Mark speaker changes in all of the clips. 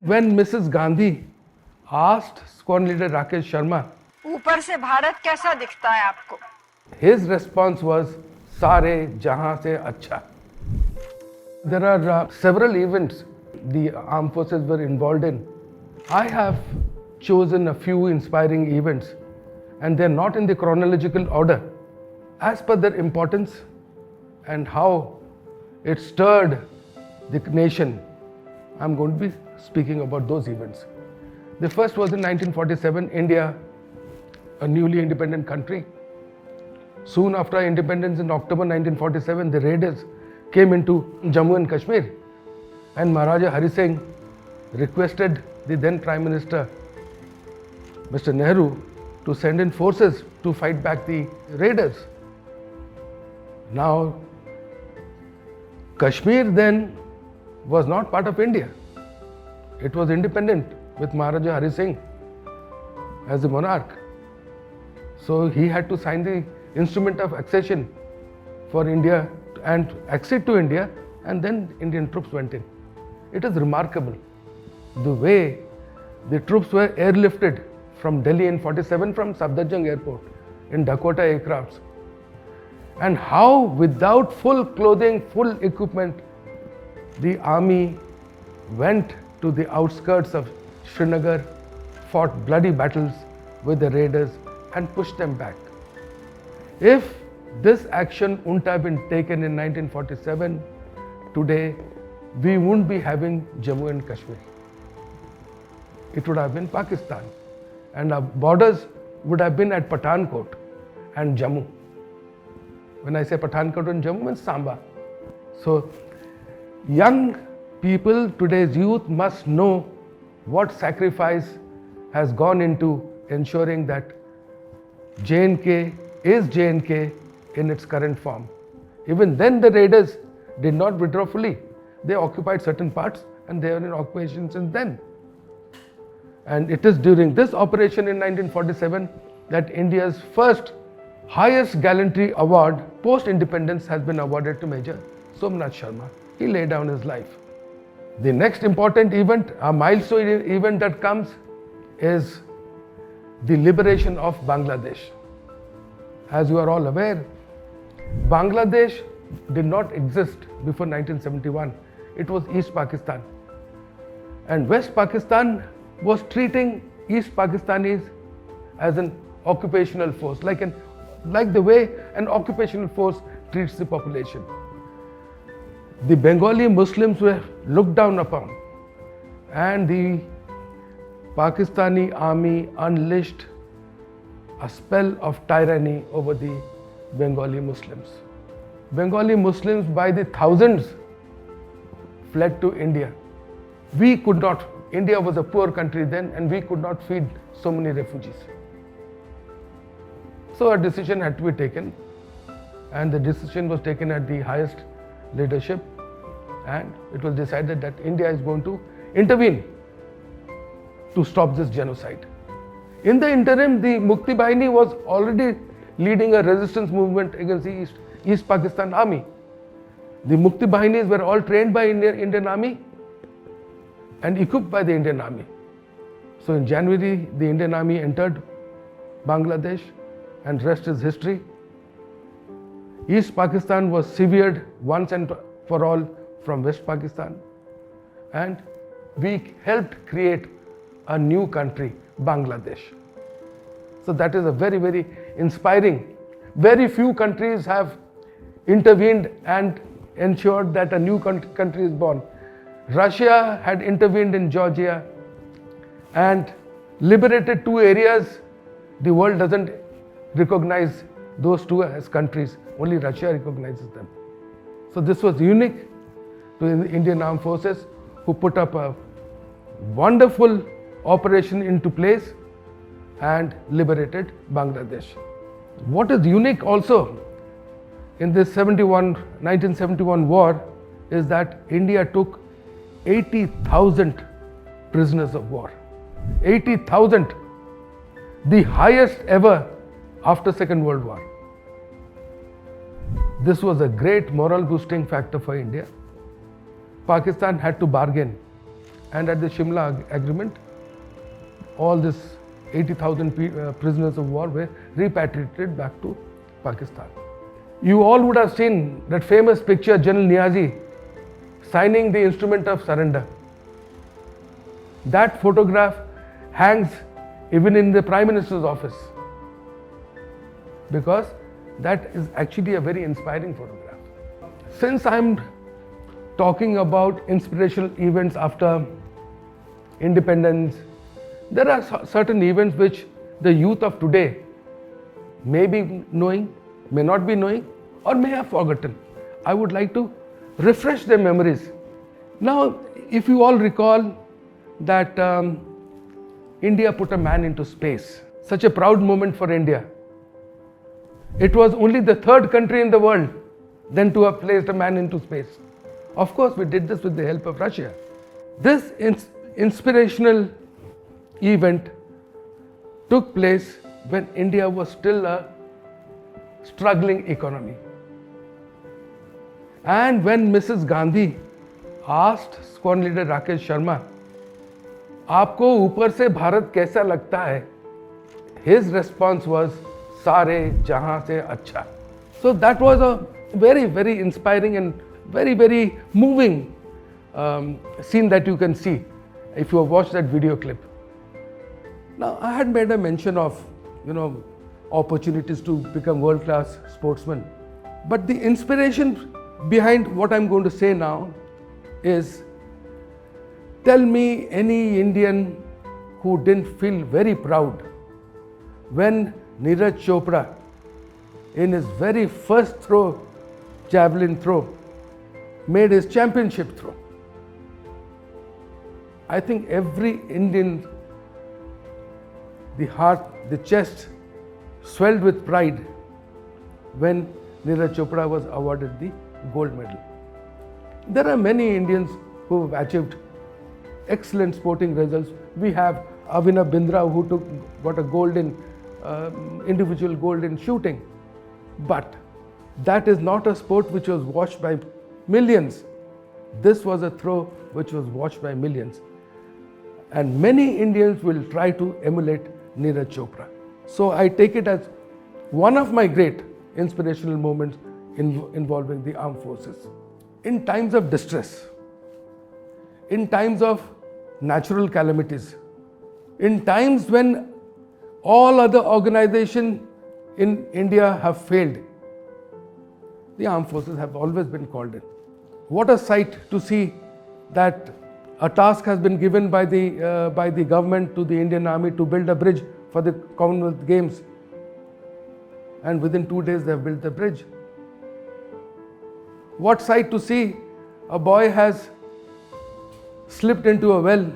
Speaker 1: When Mrs. Gandhi asked Squadron Leader Rakesh Sharma,
Speaker 2: ऊपर से भारत कैसा दिखता है आपको?
Speaker 1: his response was, "सारे जहां से अच्छा." There are several events the armed forces were involved in. I have chosen a few inspiring events, and they're not in the chronological order. As per their importance and how it stirred the nation, I'm going to be speaking about those events. The first was in 1947, India, a newly independent country. Soon after independence in October 1947, the raiders came into Jammu and Kashmir, and Maharaja Hari Singh requested the then Prime Minister, Mr. Nehru, to send in forces to fight back the raiders. Now, Kashmir then was not part of India. It was independent with Maharaja Hari Singh as the monarch. So he had to sign the instrument of accession for India and accede to India, and then Indian troops went in. It is remarkable the way the troops were airlifted from Delhi in 47 from Safdarjung Airport in Dakota aircrafts, and how without full clothing, full equipment, the army went to the outskirts of Srinagar, fought bloody battles with the raiders and pushed them back. If this action wouldn't have been taken in 1947, today we wouldn't be having Jammu and Kashmir. It would have been Pakistan, and our borders would have been at Pathankot and Jammu. When I say Pathankot and Jammu, means Samba. So young people, today's youth, must know what sacrifice has gone into ensuring that J&K is J&K in its current form. Even then the raiders did not withdraw fully. They occupied certain parts and they are in occupation since then. And it is during this operation in 1947 that India's first highest gallantry award post-independence has been awarded to Major Somnath Sharma. He laid down his life. The next important event, a milestone event that comes, is the liberation of Bangladesh. As you are all aware, Bangladesh did not exist before 1971. It was East Pakistan. And West Pakistan was treating East Pakistanis as an occupational force, like the way an occupational force treats the population. The Bengali Muslims were looked down upon, and the Pakistani army unleashed a spell of tyranny over the Bengali Muslims. Bengali Muslims by the thousands fled to India. India was a poor country then, and we could not feed so many refugees. So a decision had to be taken, and the decision was taken at the highest leadership, and it was decided that India is going to intervene to stop this genocide. In the interim, the Mukti Bahini was already leading a resistance movement against the East Pakistan army. The Mukti Bahinis were all trained by Indian army and equipped by the Indian army. So in January, the Indian army entered Bangladesh, and rest is history. East Pakistan was severed once and for all from West Pakistan, and we helped create a new country, Bangladesh. So that is a very, very inspiring. Very few countries have intervened and ensured that a new country is born. Russia had intervened in Georgia and liberated two areas. The world doesn't recognize those two as countries, only Russia recognizes them. So this was unique to the Indian Armed Forces, who put up a wonderful operation into place and liberated Bangladesh. What is unique also in this 1971 war is that India took 80,000 prisoners of war. 80,000, the highest ever after Second World War. This was a great moral boosting factor for India. Pakistan had to bargain And at the Shimla agreement, all this 80,000 prisoners of war were repatriated back to Pakistan. You all would have seen that famous picture, General Niazi signing the instrument of surrender. That photograph hangs even in the Prime Minister's office, because that is actually a very inspiring photograph. Since I'm talking about inspirational events after independence, there are certain events which the youth of today may be knowing, may not be knowing, or may have forgotten. I would like to refresh their memories. Now, if you all recall that India put a man into space, such a proud moment for India. It was only the third country in the world then to have placed a man into space. Of course, we did this with the help of Russia. This inspirational event took place when India was still a struggling economy. And when Mrs. Gandhi asked Squad Leader Rakesh Sharma, आपको ऊपर से भारत कैसा लगता है? His response was, सारे जहां से अच्छा. So that was a very, very inspiring and very, very moving scene that you can see if you have watched that video clip. Now, I had made a mention of, opportunities to become world-class sportsmen. But the inspiration behind what I'm going to say now is, tell me any Indian who didn't feel very proud when Neeraj Chopra, in his very first throw, javelin throw, made his championship throw. I think every Indian, the heart, the chest swelled with pride when Neeraj Chopra was awarded the gold medal. There are many Indians who have achieved excellent sporting results. We have Avinav Bindra, who got a gold in individual gold in shooting. But that is not a sport which was watched by millions. This was a throw which was watched by millions. And many Indians will try to emulate Neeraj Chopra. So I take it as one of my great inspirational moments involving the armed forces. In times of distress, in times of natural calamities, in times when all other organizations in India have failed, the armed forces have always been called in. What a sight to see that a task has been given by the government to the Indian Army to build a bridge for the Commonwealth Games, and within 2 days they have built the bridge. What sight to see a boy has slipped into a well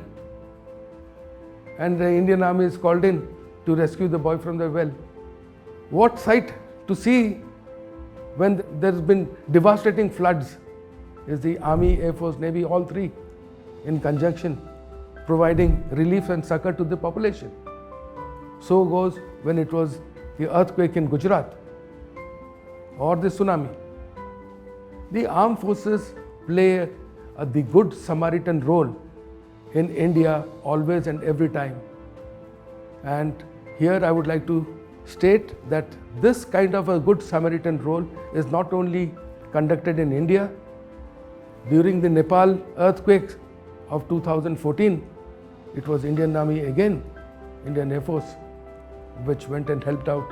Speaker 1: and the Indian Army is called in to rescue the boy from the well. What sight to see when there has been devastating floods is the Army, Air Force, Navy, all three in conjunction providing relief and succor to the population. So goes when it was the earthquake in Gujarat or the tsunami. The armed forces play the good Samaritan role in India always and every time. And here I would like to state that this kind of a good Samaritan role is not only conducted in India. During the Nepal earthquake of 2014, it was Indian Army again, Indian Air Force, which went and helped out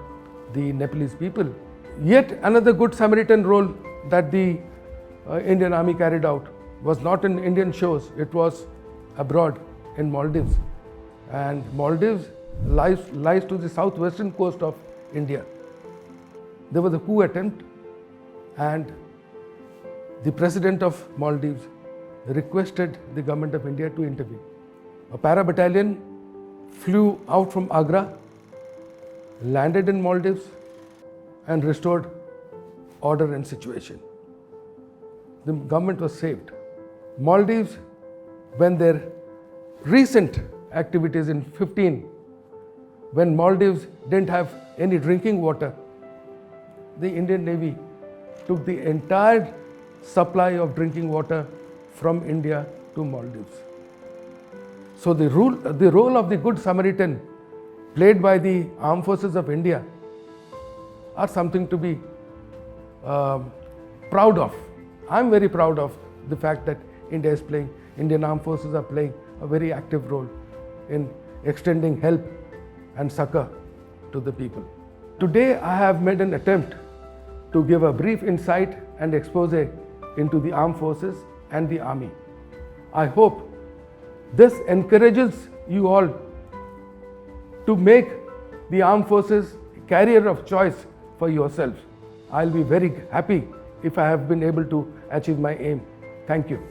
Speaker 1: the Nepalese people. Yet another good Samaritan role that the Indian Army carried out was not in Indian shores, it was abroad in Maldives. And Maldives lies to the southwestern coast of India. There was a coup attempt and the president of Maldives requested the government of India to intervene. A para-battalion flew out from Agra, landed in Maldives and restored order and situation. The government was saved. Maldives, when their recent activities in 15, when Maldives didn't have any drinking water, the Indian Navy took the entire supply of drinking water from India to Maldives. So the role of the Good Samaritan played by the Armed Forces of India are something to be proud of. I'm very proud of the fact that Indian Armed Forces are playing a very active role in extending help and succor to the people. Today I have made an attempt to give a brief insight and expose into the armed forces and the army. I hope this encourages you all to make the armed forces a career of choice for yourselves. I'll be very happy if I have been able to achieve my aim. Thank you.